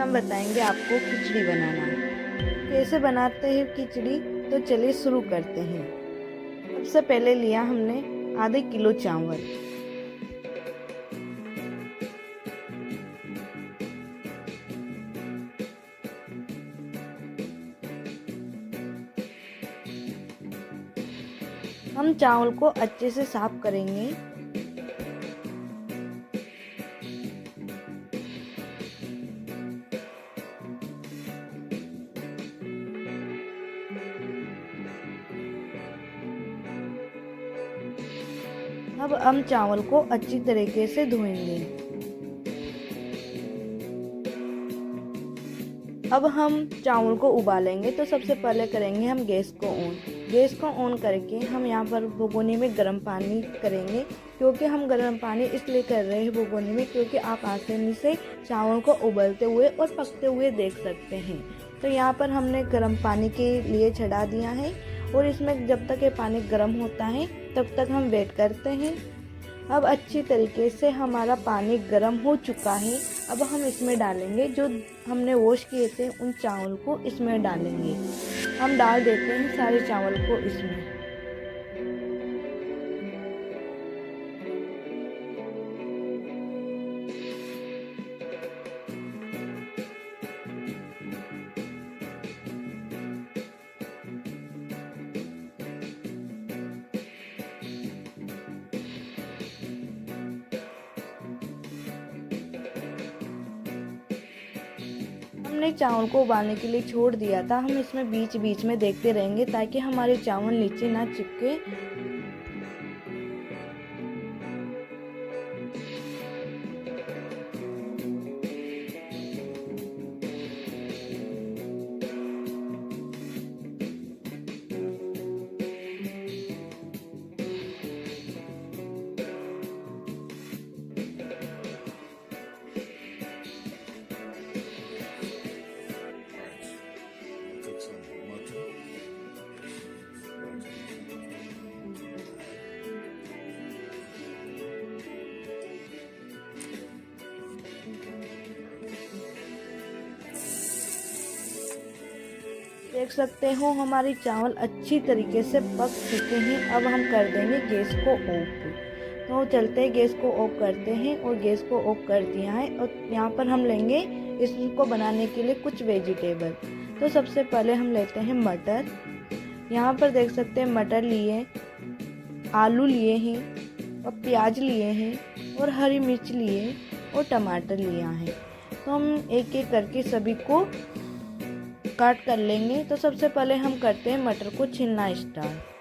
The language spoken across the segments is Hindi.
हम बताएंगे आपको खिचड़ी बनाना। कैसे बनाते हैं खिचड़ी, तो चलिए शुरू करते हैं। सबसे पहले लिया हमने आधे किलो चावल। हम चावल को अच्छे से साफ करेंगे। अब हम चावल को अच्छी तरीके से धोएंगे। अब हम चावल को उबालेंगे, तो सबसे पहले करेंगे हम गैस को ऑन। गैस को ऑन करके हम यहाँ पर भगोनी में गर्म पानी करेंगे। क्योंकि हम गर्म पानी इसलिए कर रहे हैं भगोनी में, क्योंकि आप आसानी से चावल को उबलते हुए और पकते हुए देख सकते हैं। तो यहाँ पर हमने गर्म पानी के लिए चढ़ा दिया है, और इसमें जब तक ये पानी गर्म होता है तब तक हम वेट करते हैं। अब अच्छी तरीके से हमारा पानी गर्म हो चुका है। अब हम इसमें डालेंगे जो हमने वॉश किए थे उन चावल को इसमें डालेंगे। हम डाल देते हैं सारे चावल को इसमें। हमने चावल को उबालने के लिए छोड़ दिया था। हम इसमें बीच बीच में देखते रहेंगे ताकि हमारे चावल नीचे ना चिपके। देख सकते हो हमारी चावल अच्छी तरीके से पक चुके हैं। अब हम कर देंगे गैस को ऑफ। तो चलते हैं, गैस को ऑफ करते हैं, और गैस को ऑफ कर दिया है। और यहाँ पर हम लेंगे इसको बनाने के लिए कुछ वेजिटेबल। तो सबसे पहले हम लेते हैं मटर। यहाँ पर देख सकते हैं मटर लिए, आलू लिए हैं, और प्याज लिए हैं, और हरी मिर्च लिए, और टमाटर लिया है। तो हम एक एक करके सभी को काट कर लेंगे। तो सबसे पहले हम करते हैं मटर को छीलना स्टार्ट।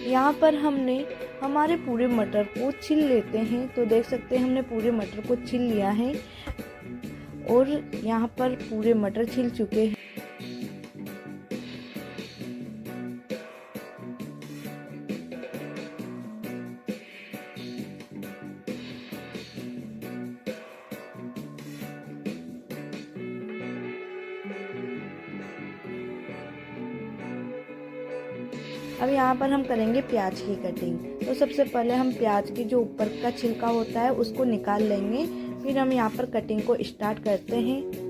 यहाँ पर हमने हमारे पूरे मटर को छील लेते हैं। तो देख सकते हैं हमने पूरे मटर को छील लिया है, और यहाँ पर पूरे मटर छिल चुके हैं। अब यहाँ पर हम करेंगे प्याज की कटिंग। तो सबसे पहले हम प्याज की जो ऊपर का छिलका होता है उसको निकाल लेंगे। फिर हम यहाँ पर कटिंग को स्टार्ट करते हैं।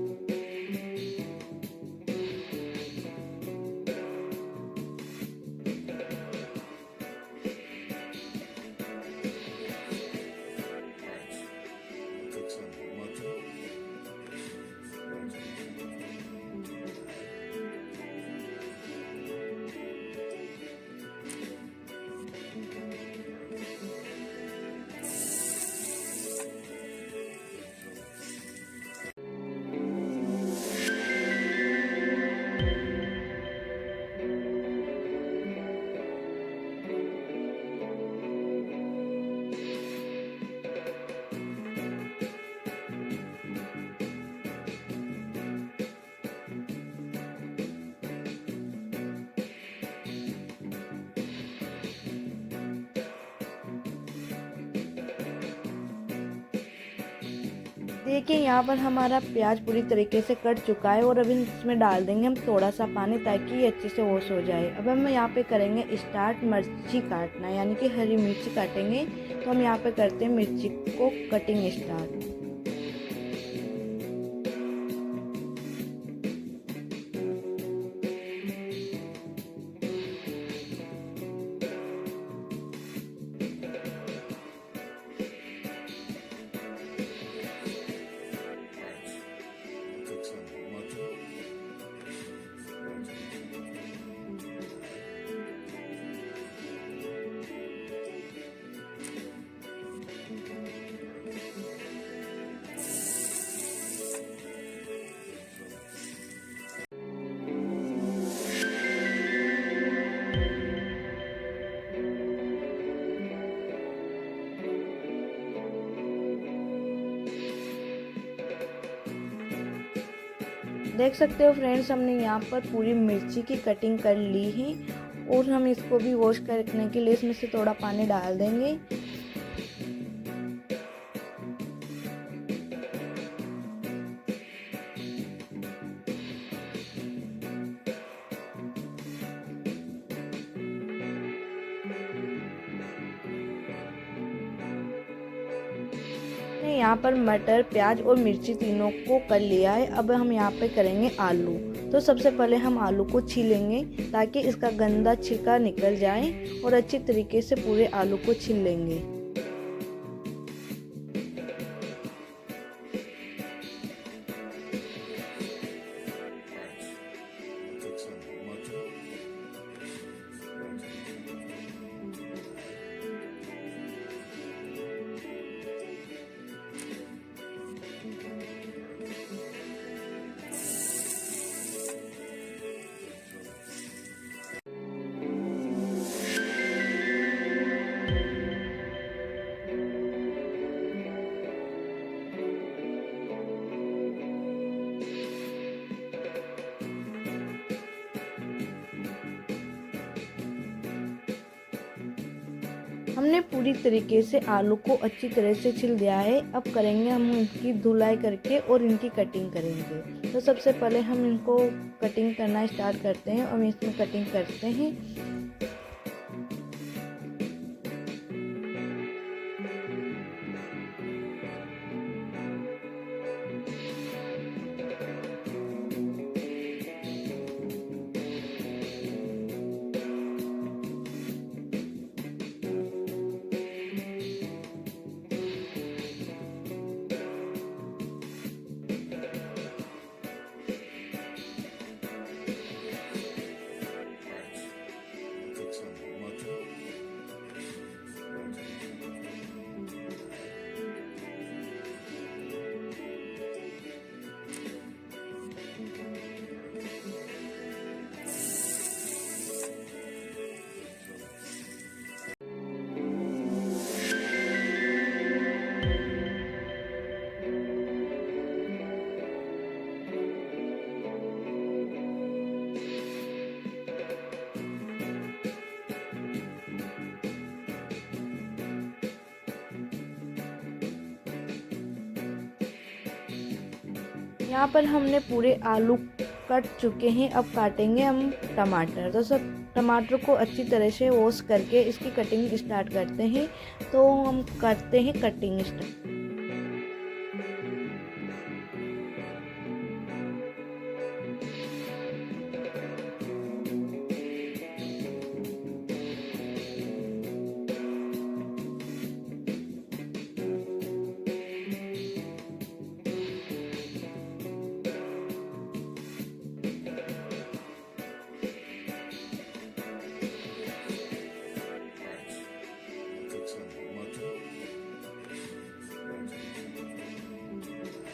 देखिए यहाँ पर हमारा प्याज पूरी तरीके से कट चुका है और अभी इसमें डाल देंगे हम थोड़ा सा पानी ताकि ये अच्छे से वॉश हो जाए। अब हम यहाँ पे करेंगे स्टार्ट मिर्ची काटना, यानी कि हरी मिर्ची काटेंगे। तो हम यहाँ पे करते हैं मिर्ची को कटिंग स्टार्ट। देख सकते हो फ्रेंड्स, हमने यहाँ पर पूरी मिर्ची की कटिंग कर ली है और हम इसको भी वॉश करने के लिए इसमें से थोड़ा पानी डाल देंगे। यहाँ पर मटर, प्याज और मिर्ची तीनों को कर लिया है। अब हम यहाँ पे करेंगे आलू। तो सबसे पहले हम आलू को छीलेंगे ताकि इसका गंदा छिलका निकल जाए और अच्छी तरीके से पूरे आलू को छील लेंगे। हमने पूरी तरीके से आलू को अच्छी तरह से छिल दिया है। अब करेंगे हम इनकी धुलाई करके और इनकी कटिंग करेंगे। तो सबसे पहले हम इनको कटिंग करना स्टार्ट करते हैं और इसमें कटिंग करते हैं। यहाँ पर हमने पूरे आलू कट चुके हैं। अब काटेंगे हम टमाटर। तो सब टमाटर को अच्छी तरह से वॉश करके इसकी कटिंग स्टार्ट करते हैं। तो हम करते हैं कटिंग स्टार्ट।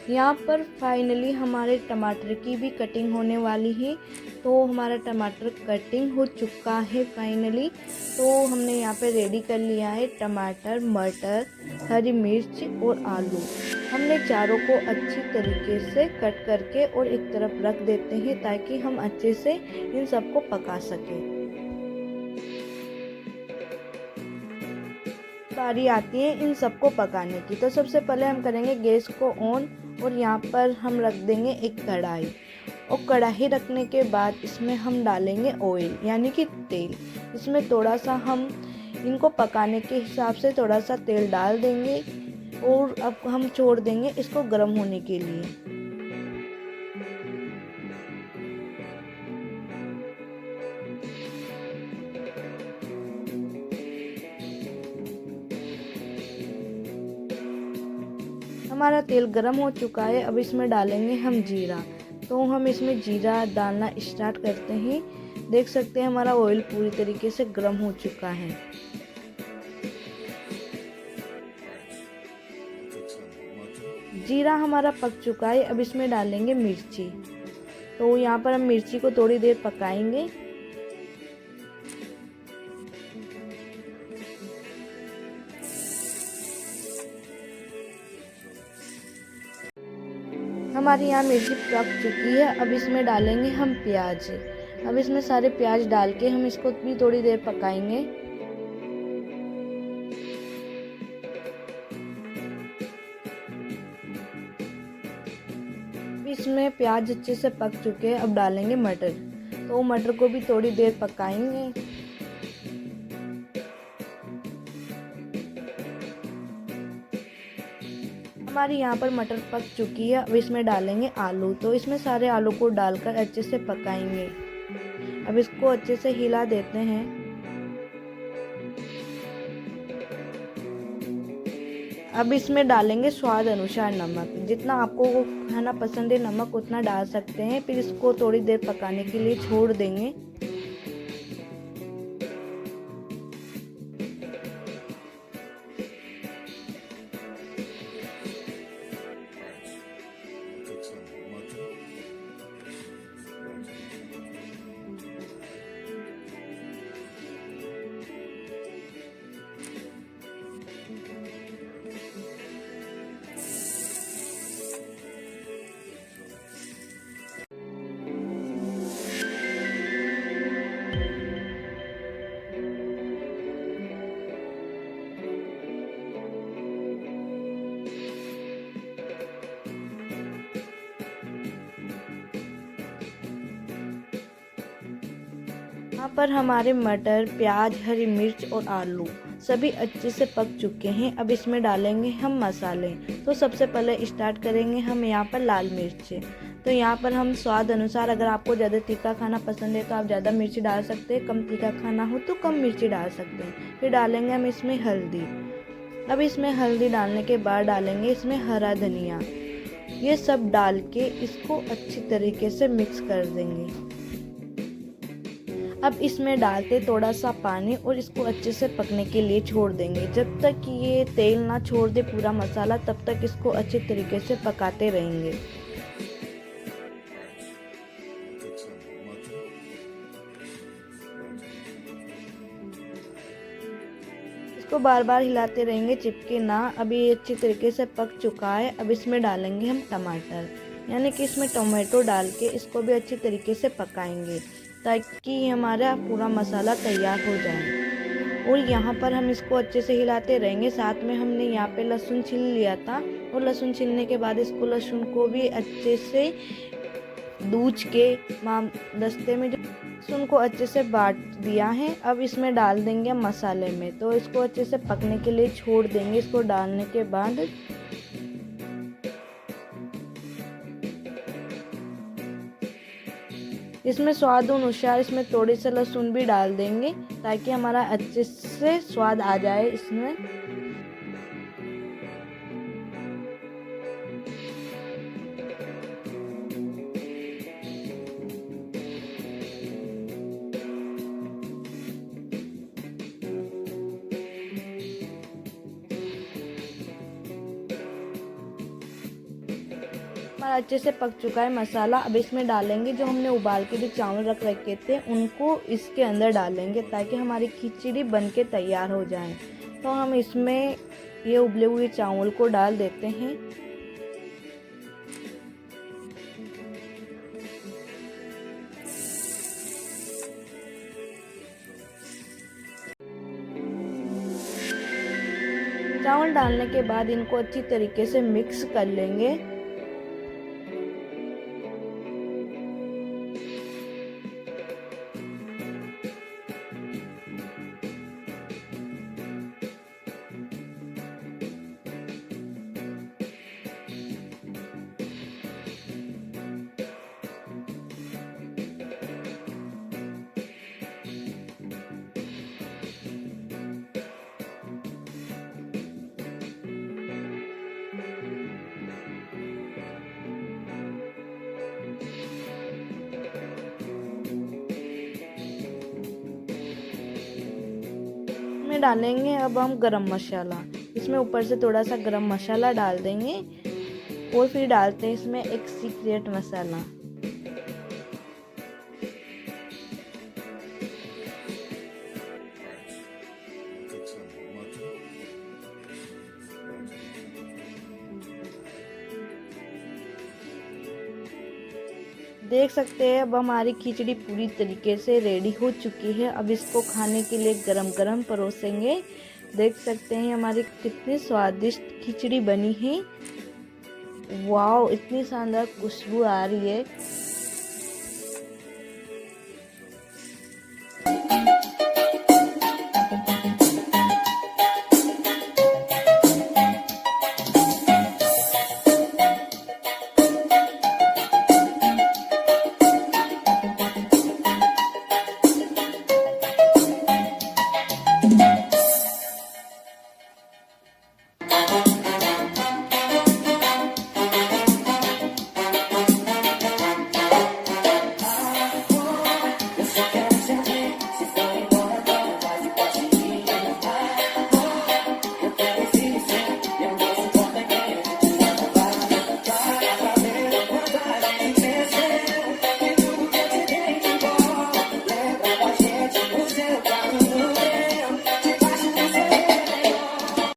यहाँ पर फाइनली हमारे टमाटर की भी कटिंग होने वाली है। तो हमारा टमाटर कटिंग हो चुका है फाइनली। तो हमने यहाँ पे रेडी कर लिया है टमाटर, मटर, हरी मिर्च और आलू। हमने चारों को अच्छी तरीके से कट करके और एक तरफ रख देते हैं ताकि हम अच्छे से इन सबको पका सकें। बारी आती है इन सबको पकाने की। तो सबसे पहले हम करेंगे गैस को ऑन और यहाँ पर हम रख देंगे एक कढ़ाई। और कढ़ाई रखने के बाद इसमें हम डालेंगे ऑयल यानी कि तेल। इसमें थोड़ा सा हम इनको पकाने के हिसाब से थोड़ा सा तेल डाल देंगे और अब हम छोड़ देंगे इसको गर्म होने के लिए। हमारा तेल गर्म हो चुका है। अब इसमें डालेंगे हम जीरा। तो हम इसमें जीरा डालना स्टार्ट करते हैं। देख सकते हैं हमारा ऑयल पूरी तरीके से गर्म हो चुका है। जीरा हमारा पक चुका है। अब इसमें डालेंगे मिर्ची। तो यहाँ पर हम मिर्ची को थोड़ी देर पकाएंगे। हमारी यहाँ मिर्ची पक चुकी है। अब इसमें डालेंगे हम प्याज। अब इसमें सारे प्याज डाल के हम इसको भी थोड़ी देर पकाएंगे। इसमें प्याज अच्छे से पक चुके हैं। अब डालेंगे मटर। तो मटर को भी थोड़ी देर पकाएंगे। हमारी यहाँ पर मटर पक चुकी है। अब इसमें डालेंगे आलू। तो इसमें सारे आलू को डालकर अच्छे से पकाएंगे। अब इसको अच्छे से हिला देते हैं। अब इसमें डालेंगे स्वाद अनुसार नमक। जितना आपको खाना पसंद है नमक उतना डाल सकते हैं। फिर इसको थोड़ी देर पकाने के लिए छोड़ देंगे। यहाँ पर हमारे मटर, प्याज, हरी मिर्च और आलू सभी अच्छे से पक चुके हैं। अब इसमें डालेंगे हम मसाले। तो सबसे पहले स्टार्ट करेंगे हम यहाँ पर लाल मिर्च। तो यहाँ पर हम स्वाद अनुसार, अगर आपको ज़्यादा तीखा खाना पसंद है तो आप ज़्यादा मिर्ची डाल सकते हैं, कम तीखा खाना हो तो कम मिर्ची डाल सकते हैं। फिर डालेंगे हम इसमें हल्दी। अब इसमें हल्दी डालने के बाद डालेंगे इसमें हरा धनिया। ये सब डाल के इसको अच्छी तरीके से मिक्स कर देंगे। अब इसमें डालते थोड़ा सा पानी और इसको अच्छे से पकने के लिए छोड़ देंगे। जब तक कि ये तेल ना छोड़ दे पूरा मसाला, तब तक इसको अच्छे तरीके से पकाते रहेंगे। इसको बार बार हिलाते रहेंगे, चिपके ना। अभी ये अच्छी तरीके से पक चुका है। अब इसमें डालेंगे हम टमाटर, यानी कि इसमें टोमेटो डाल के इसको भी अच्छी तरीके से पकाएंगे ताकि हमारा पूरा मसाला तैयार हो जाए। और यहाँ पर हम इसको अच्छे से हिलाते रहेंगे। साथ में हमने यहाँ पे लहसुन छील लिया था और लहसुन छीलने के बाद इसको लहसुन को भी अच्छे से दूज के दस्ते में लहसुन को अच्छे से बांट दिया है। अब इसमें डाल देंगे मसाले में। तो इसको अच्छे से पकने के लिए छोड़ देंगे। इसको डालने के बाद इसमें स्वाद अनुसार इसमें थोड़ी सी लहसुन भी डाल देंगे ताकि हमारा अच्छे से स्वाद आ जाए इसमें। हमारा अच्छे से पक चुका है मसाला। अब इसमें डालेंगे जो हमने उबाल के जो चावल रख रखे थे उनको इसके अंदर डालेंगे ताकि हमारी खिचड़ी बनके तैयार हो जाए। तो हम इसमें ये उबले हुए चावल को डाल देते हैं। चावल डालने के बाद इनको अच्छी तरीके से मिक्स कर लेंगे। इसमें डालेंगे अब हम गरम मसाला। इसमें ऊपर से थोड़ा सा गरम मसाला डाल देंगे और फिर डालते हैं इसमें एक सीक्रेट मसाला। देख सकते हैं अब हमारी खिचड़ी पूरी तरीके से रेडी हो चुकी है। अब इसको खाने के लिए गरम गरम परोसेंगे। देख सकते हैं हमारी कितनी स्वादिष्ट खिचड़ी बनी है। वाह, इतनी शानदार खुशबू आ रही है।